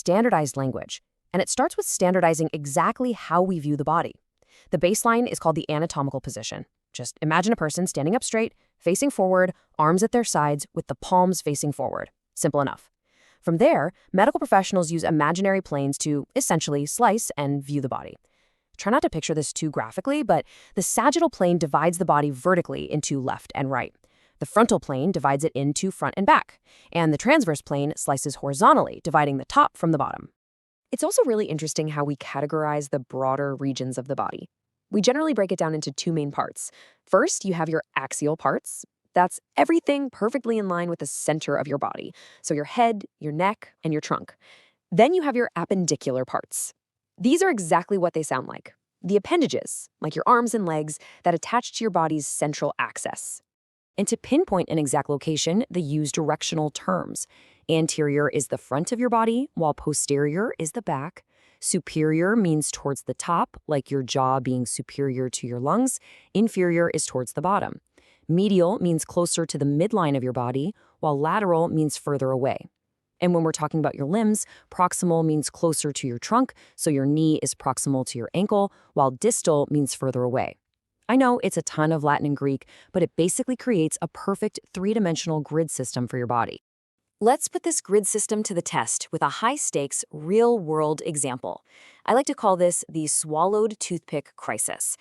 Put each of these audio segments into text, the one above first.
standardized language, and it starts with standardizing exactly how we view the body. The baseline is called the anatomical position. Just imagine a person standing up straight, facing forward, arms at their sides, with the palms facing forward. Simple enough. From there, medical professionals use imaginary planes to essentially slice and view the body. Try not to picture this too graphically, but the sagittal plane divides the body vertically into left and right. The frontal plane divides it into front and back, and the transverse plane slices horizontally, dividing the top from the bottom. It's also really interesting how we categorize the broader regions of the body. We generally break it down into two main parts. First, you have your axial parts. That's everything perfectly in line with the center of your body, so your head, your neck, and your trunk. Then you have your appendicular parts. These are exactly what they sound like. The appendages, like your arms and legs, that attach to your body's central axis. And to pinpoint an exact location, they use directional terms. Anterior is the front of your body, while posterior is the back. Superior means towards the top, like your jaw being superior to your lungs. Inferior is towards the bottom. Medial means closer to the midline of your body, while lateral means further away. And when we're talking about your limbs, proximal means closer to your trunk, so your knee is proximal to your ankle, while distal means further away. I know it's a ton of Latin and Greek, but it basically creates a perfect three-dimensional grid system for your body. Let's put this grid system to the test with a high-stakes, real-world example. I like to call this the swallowed toothpick crisis.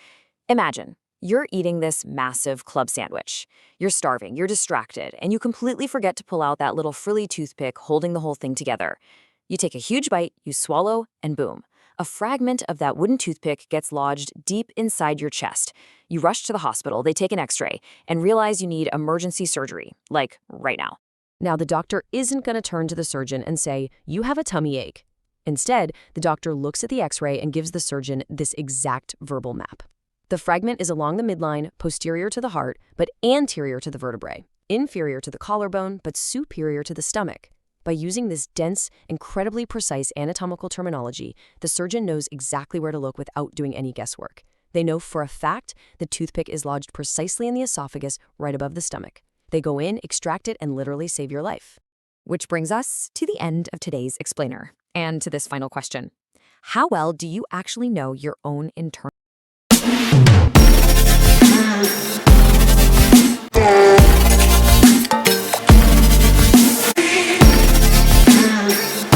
Imagine, you're eating this massive club sandwich. You're starving, you're distracted, and you completely forget to pull out that little frilly toothpick holding the whole thing together. You take a huge bite, you swallow, and boom. A fragment of that wooden toothpick gets lodged deep inside your chest. You rush to the hospital, they take an x-ray, and realize you need emergency surgery, like right now. Now, the doctor isn't going to turn to the surgeon and say, "You have a tummy ache." Instead, the doctor looks at the x-ray and gives the surgeon this exact verbal map. The fragment is along the midline, posterior to the heart, but anterior to the vertebrae, inferior to the collarbone, but superior to the stomach. By using this dense, incredibly precise anatomical terminology, the surgeon knows exactly where to look without doing any guesswork. They know for a fact the toothpick is lodged precisely in the esophagus, right above the stomach. They go in, extract it, and literally save your life. Which brings us to the end of today's explainer, and to this final question. How well do you actually know your own internal